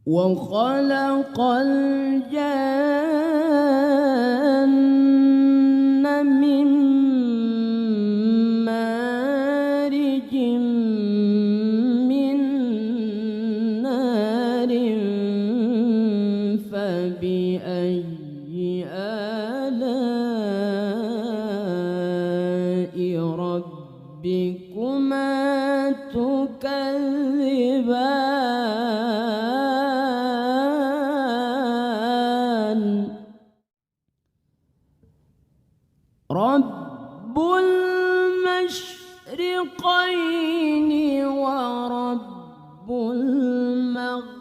وخلق الجن من مارج من نار فبأي آلاء ربكما تكذبان رب المشرقين ورب المغربين